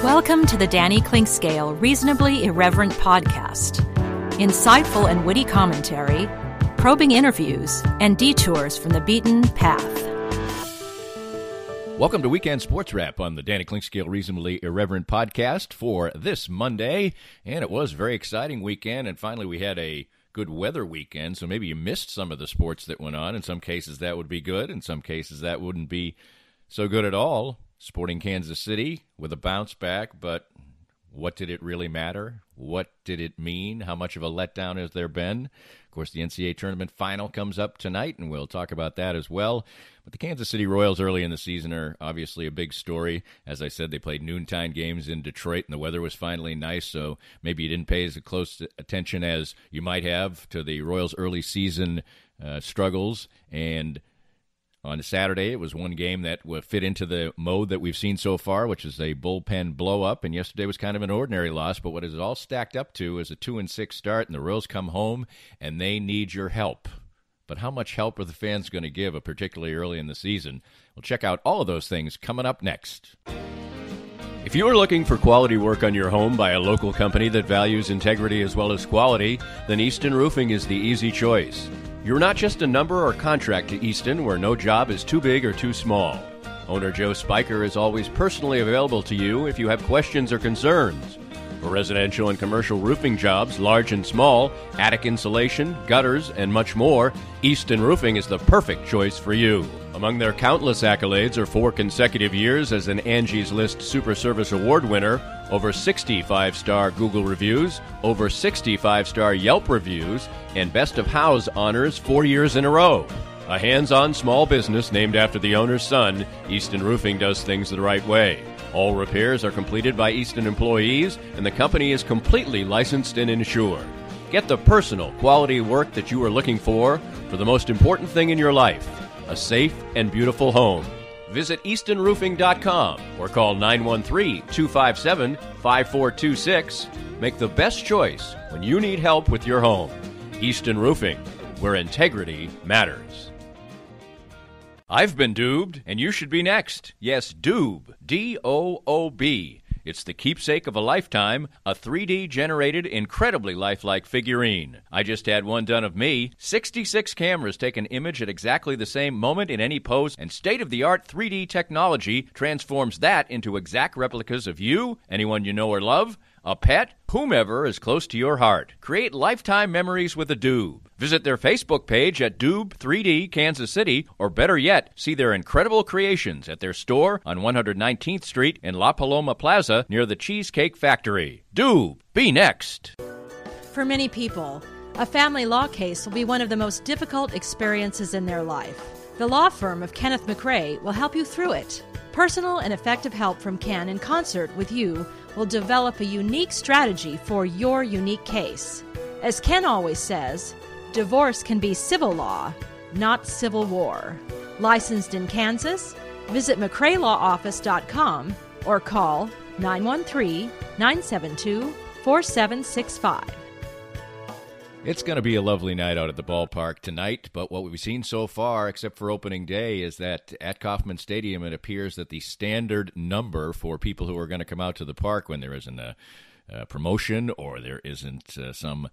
Welcome to the Danny Clinkscale Reasonably Irreverent podcast. Insightful and witty commentary, probing interviews, and detours from the beaten path. Welcome to Weekend SportsWrap on the Danny Clinkscale Reasonably Irreverent podcast for this Monday. And it was a very exciting weekend, and finally we had a good weather weekend, so maybe you missed some of the sports that went on. In some cases that would be good, in some cases that wouldn't be so good at all. Sporting Kansas City with a bounce back, but what did it really matter? What did it mean? How much of a letdown has there been? Of course, the NCAA tournament final comes up tonight, and we'll talk about that as well. But the Kansas City Royals early in the season are obviously a big story. As I said, they played noontime games in Detroit, and the weather was finally nice, so maybe you didn't pay as close attention as you might have to the Royals' early season struggles. And on Saturday, it was one game that would fit into the mode that we've seen so far, which is a bullpen blow-up, and yesterday was kind of an ordinary loss, but what is all stacked up to is a 2-6 start, and the Royals come home, and they need your help. But how much help are the fans going to give, particularly early in the season? We'll check out all of those things coming up next. If you are looking for quality work on your home by a local company that values integrity as well as quality, then Easton Roofing is the easy choice. You're not just a number or contract to Easton, where no job is too big or too small. Owner Joe Spiker is always personally available to you if you have questions or concerns. For residential and commercial roofing jobs, large and small, attic insulation, gutters, and much more, Easton Roofing is the perfect choice for you. Among their countless accolades are 4 consecutive years as an Angie's List Super Service Award winner, over 60 5-star Google reviews, over 60 5-star Yelp reviews, and Best of House honors 4 years in a row. A hands-on small business named after the owner's son, Easton Roofing does things the right way. All repairs are completed by Easton employees, and the company is completely licensed and insured. Get the personal, quality work that you are looking for the most important thing in your life, a safe and beautiful home. Visit EastonRoofing.com or call 913-257-5426. Make the best choice when you need help with your home. Easton Roofing, where integrity matters. I've been Doobed, and you should be next. Yes, Doob, D-O-O-B. It's the keepsake of a lifetime, a 3D-generated, incredibly lifelike figurine. I just had one done of me. 66 cameras take an image at exactly the same moment in any pose, and state-of-the-art 3D technology transforms that into exact replicas of you, anyone you know or love, a pet, whomever is close to your heart. Create lifetime memories with a Doob. Visit their Facebook page at Doob 3D Kansas City, or better yet, see their incredible creations at their store on 119th Street in La Paloma Plaza near the Cheesecake Factory. Doob, be next. For many people, a family law case will be one of the most difficult experiences in their life. The law firm of Kenneth McRae will help you through it. Personal and effective help from Ken in concert with you will develop a unique strategy for your unique case. As Ken always says, divorce can be civil law, not civil war. Licensed in Kansas? Visit McRaeLawOffice.com or call 913-972-4765. It's going to be a lovely night out at the ballpark tonight, but what we've seen so far, except for opening day, is that at Kauffman Stadium, it appears that the standard number for people who are going to come out to the park when there isn't a promotion or there isn't some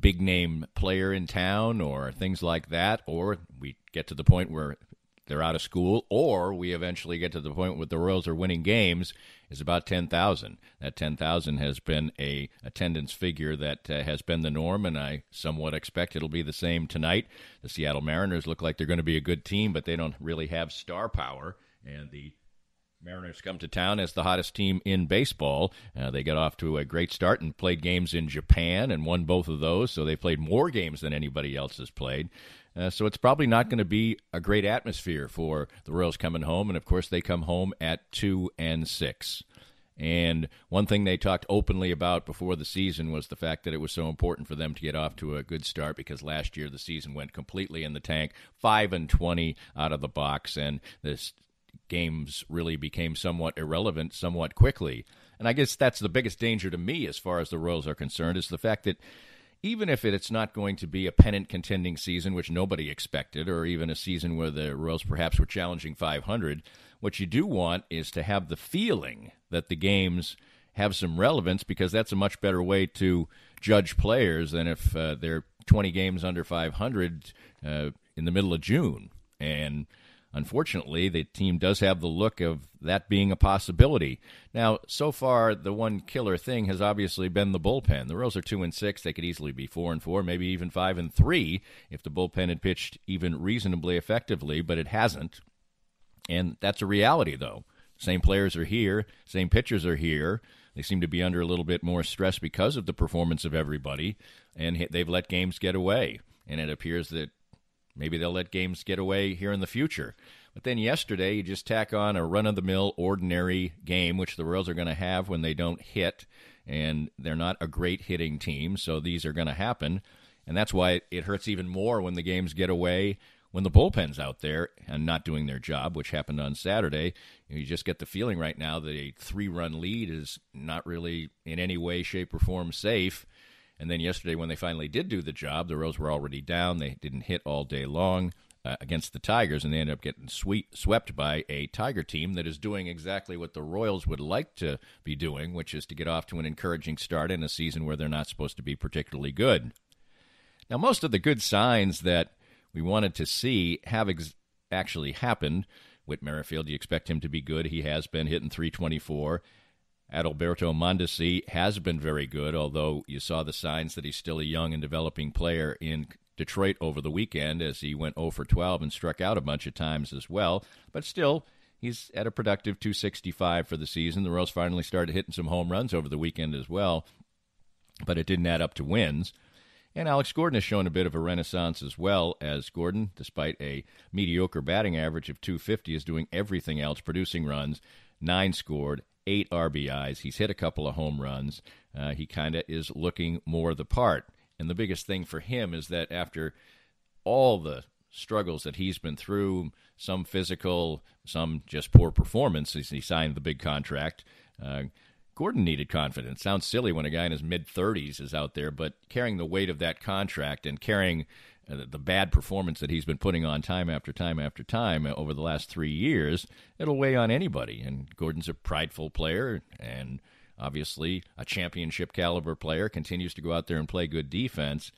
big-name player in town or things like that, or we get to the point where they're out of school, or we eventually get to the point where the Royals are winning games, is about 10,000. That 10,000 has been a attendance figure that has been the norm, and I somewhat expect it'll be the same tonight. The Seattle Mariners look like they're going to be a good team, but they don't really have star power, and the Mariners come to town as the hottest team in baseball. They got off to a great start and played games in Japan and won both of those, so they played more games than anybody else has played. So it's probably not going to be a great atmosphere for the Royals coming home, and of course they come home at 2-6. And one thing they talked openly about before the season was the fact that it was so important for them to get off to a good start because last year the season went completely in the tank, 5-20 out of the box, and this games really became somewhat irrelevant somewhat quickly. And I guess that's the biggest danger to me as far as the Royals are concerned, is the fact that even if it's not going to be a pennant contending season, which nobody expected, or even a season where the Royals perhaps were challenging 500, What you do want is to have the feeling that the games have some relevance, because that's a much better way to judge players than if they're 20 games under 500 in the middle of June. And unfortunately, the team does have the look of that being a possibility. Now, so far, the one killer thing has obviously been the bullpen. The Royals are 2-6. They could easily be 4-4, maybe even 5-3 if the bullpen had pitched even reasonably effectively, but it hasn't. And that's a reality, though. Same players are here. Same pitchers are here. They seem to be under a little bit more stress because of the performance of everybody, and they've let games get away. And it appears that maybe they'll let games get away here in the future. But then yesterday, you just tack on a run-of-the-mill, ordinary game, which the Royals are going to have when they don't hit, and they're not a great hitting team, so these are going to happen. And that's why it hurts even more when the games get away, when the bullpen's out there and not doing their job, which happened on Saturday. You just get the feeling right now that a 3-run lead is not really in any way, shape, or form safe. And then yesterday, when they finally did do the job, the Royals were already down. They didn't hit all day long against the Tigers, and they ended up getting swept by a Tiger team that is doing exactly what the Royals would like to be doing, which is to get off to an encouraging start in a season where they're not supposed to be particularly good. Now, most of the good signs that we wanted to see have actually happened. Whit Merrifield, you expect him to be good. He has been hitting .324. Adalberto Mondesi has been very good, although you saw the signs that he's still a young and developing player in Detroit over the weekend as he went 0 for 12 and struck out a bunch of times as well. But still, he's at a productive .265 for the season. The Royals finally started hitting some home runs over the weekend as well, but it didn't add up to wins. And Alex Gordon has shown a bit of a renaissance as well, as Gordon, despite a mediocre batting average of .250, is doing everything else, producing runs, 9 scored, 8 RBIs. He's hit a couple of home runs. He kind of is looking more the part. And the biggest thing for him is that after all the struggles that he's been through, some physical, some just poor performance as he signed the big contract, Gordon needed confidence. Sounds silly when a guy in his mid-30s is out there, but carrying the weight of that contract and carrying the bad performance that he's been putting on time after time after time over the last 3 years, it'll weigh on anybody. And Gordon's a prideful player and obviously a championship caliber player, continues to go out there and play good defense.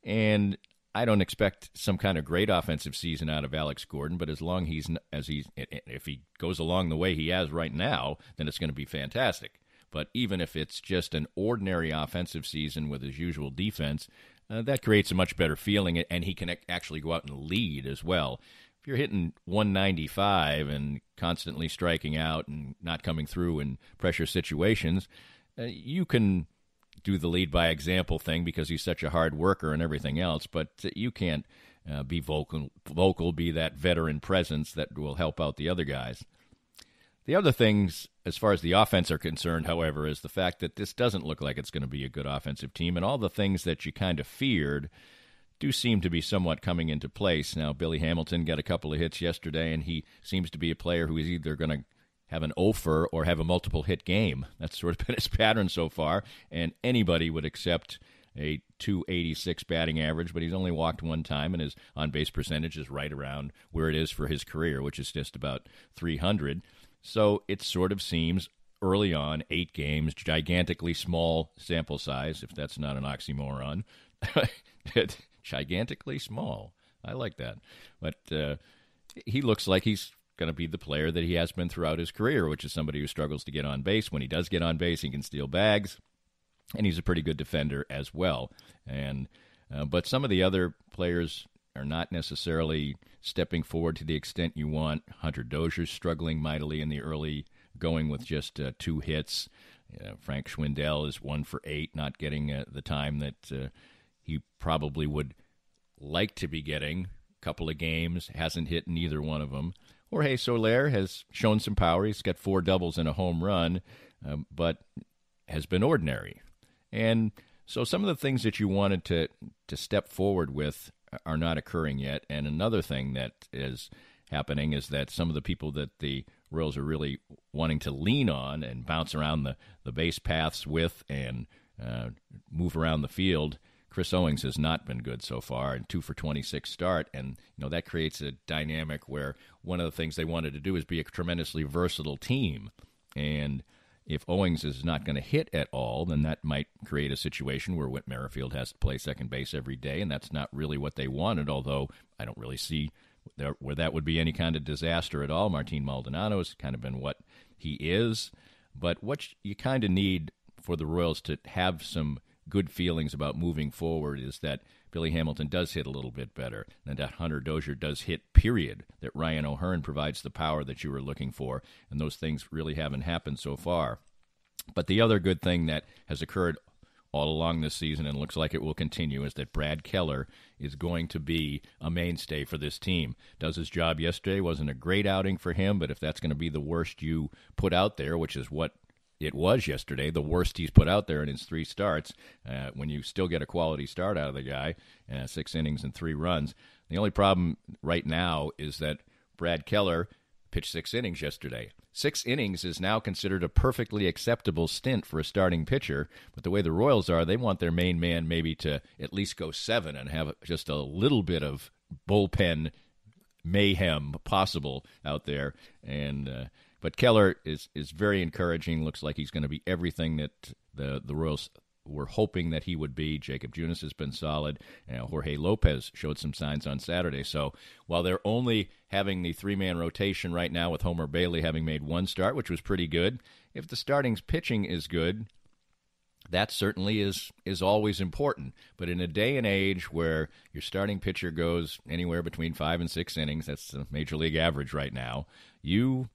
And I don't expect some kind of great offensive season out of Alex Gordon, but if he goes along the way he has right now, then it's going to be fantastic. But even if it's just an ordinary offensive season with his usual defense, that creates a much better feeling, and he can actually go out and lead as well. If you're hitting 195 and constantly striking out and not coming through in pressure situations, you can do the lead by example thing because he's such a hard worker and everything else, but you can't be vocal, be that veteran presence that will help out the other guys. The other things, as far as the offense are concerned, however, is the fact that this doesn't look like it's going to be a good offensive team, and all the things that you kind of feared do seem to be somewhat coming into place. Now, Billy Hamilton got a couple of hits yesterday, and he seems to be a player who is either going to have an offer or have a multiple-hit game. That's sort of been his pattern so far, and anybody would accept a .286 batting average, but he's only walked one time, and his on-base percentage is right around where it is for his career, which is just about .300. So it sort of seems early on, 8 games, gigantically small sample size, if that's not an oxymoron. Gigantically small. I like that. But he looks like he's going to be the player that he has been throughout his career, which is somebody who struggles to get on base. When he does get on base, he can steal bags, and he's a pretty good defender as well. And but some of the other players are not necessarily stepping forward to the extent you want. Hunter Dozier's struggling mightily in the early going with just 2 hits. Frank Schwindel is 1 for 8, not getting the time that he probably would like to be getting. A couple of games, hasn't hit neither one of them. Jorge Soler has shown some power. He's got 4 doubles and a home run, but has been ordinary. And so some of the things that you wanted to step forward with are not occurring yet. And another thing that is happening is that some of the people that the Royals are really wanting to lean on and bounce around the base paths with and move around the field, Chris Owings has not been good so far, and 2 for 26 start, and that creates a dynamic where one of the things they wanted to do is be a tremendously versatile team, and if Owings is not going to hit at all, then that might create a situation where Whit Merrifield has to play second base every day, and that's not really what they wanted, although I don't really see where that would be any kind of disaster at all. Martin Maldonado has kind of been what he is, but what you kind of need for the Royals to have some good feelings about moving forward is that Billy Hamilton does hit a little bit better, and that Hunter Dozier does hit, period, that Ryan O'Hearn provides the power that you were looking for, and those things really haven't happened so far. But the other good thing that has occurred all along this season, and looks like it will continue, is that Brad Keller is going to be a mainstay for this team. Does his job yesterday. Wasn't a great outing for him, but if that's going to be the worst you put out there, which is what it was yesterday, the worst he's put out there in his 3 starts, when you still get a quality start out of the guy, 6 innings and 3 runs. The only problem right now is that Brad Keller pitched 6 innings yesterday. 6 innings is now considered a perfectly acceptable stint for a starting pitcher, but the way the Royals are, they want their main man maybe to at least go 7 and have just a little bit of bullpen mayhem possible out there, and but Keller is very encouraging. Looks like he's going to be everything that the Royals were hoping that he would be. Jacob Junis has been solid. Jorge Lopez showed some signs on Saturday. So while they're only having the 3-man rotation right now with Homer Bailey having made 1 start, which was pretty good, if the starting pitching is good, that certainly is always important. But in a day and age where your starting pitcher goes anywhere between 5 and 6 innings, that's the major league average right now, you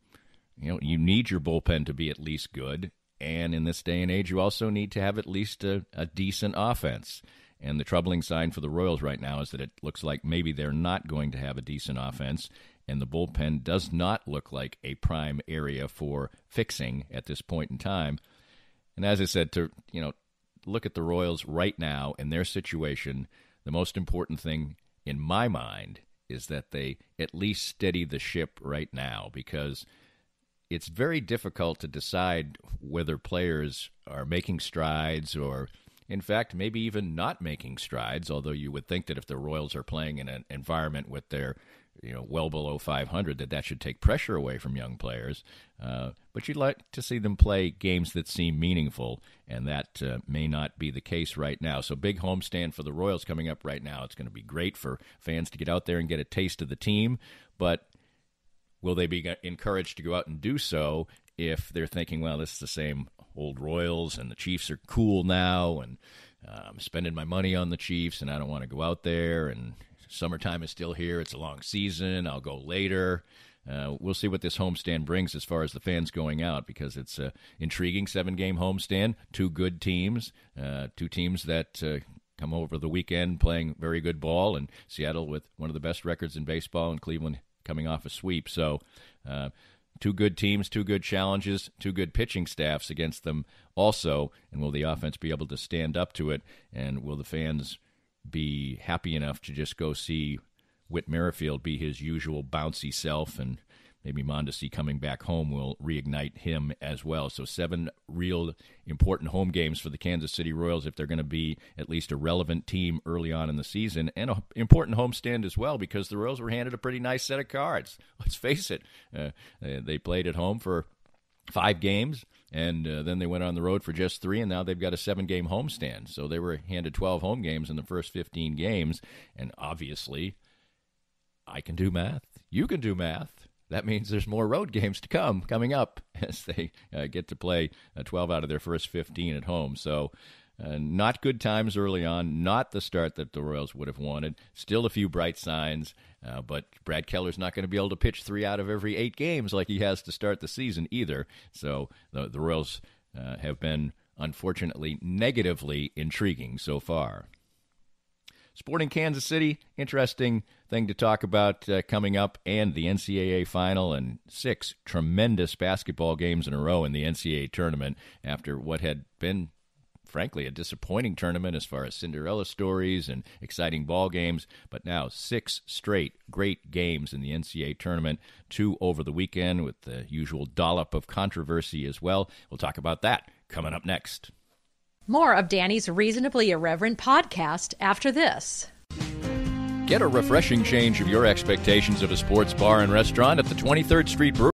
need your bullpen to be at least good, and in this day and age, you also need to have at least a decent offense. And the troubling sign for the Royals right now is that it looks like maybe they're not going to have a decent offense, and the bullpen does not look like a prime area for fixing at this point in time. And as I said, to look at the Royals right now and their situation, the most important thing in my mind is that they at least steady the ship right now, because it's very difficult to decide whether players are making strides or, in fact, maybe even not making strides, although you would think that if the Royals are playing in an environment with their well below 500, that should take pressure away from young players. But you'd like to see them play games that seem meaningful, and that may not be the case right now. So big homestand for the Royals coming up right now. It's going to be great for fans to get out there and get a taste of the team, but will they be encouraged to go out and do so if they're thinking, well, this is the same old Royals and the Chiefs are cool now, and I'm spending my money on the Chiefs and I don't want to go out there, and summertime is still here, it's a long season, I'll go later. We'll see what this homestand brings as far as the fans going out, because it's an intriguing 7-game homestand, 2 good teams, 2 teams that come over the weekend playing very good ball, and Seattle with one of the best records in baseball, and Cleveland coming off a sweep. So 2 good teams, 2 good challenges, 2 good pitching staffs against them also, and will the offense be able to stand up to it, and will the fans be happy enough to just go see Whit Merrifield be his usual bouncy self, and maybe Mondesi coming back home will reignite him as well. So 7 real important home games for the Kansas City Royals if they're going to be at least a relevant team early on in the season, and an important homestand as well, because the Royals were handed a pretty nice set of cards. Let's face it, they played at home for 5 games, and then they went on the road for just 3, and now they've got a 7-game homestand. So they were handed 12 home games in the first 15 games, and obviously I can do math. You can do math. That means there's more road games to coming up as they get to play 12 out of their first 15 at home. So not good times early on, not the start that the Royals would have wanted. Still a few bright signs, but Brad Keller's not going to be able to pitch 3 out of every 8 games like he has to start the season either. So the Royals have been, unfortunately, negatively intriguing so far. Sporting Kansas City, interesting thing to talk about coming up, and the NCAA final, and 6 tremendous basketball games in a row in the NCAA tournament after what had been, frankly, a disappointing tournament as far as Cinderella stories and exciting ball games, but now 6 straight great games in the NCAA tournament, 2 over the weekend with the usual dollop of controversy as well. We'll talk about that coming up next. More of Danny's Reasonably Irreverent podcast after this. Get a refreshing change of your expectations of a sports bar and restaurant at the 23rd Street Brewery.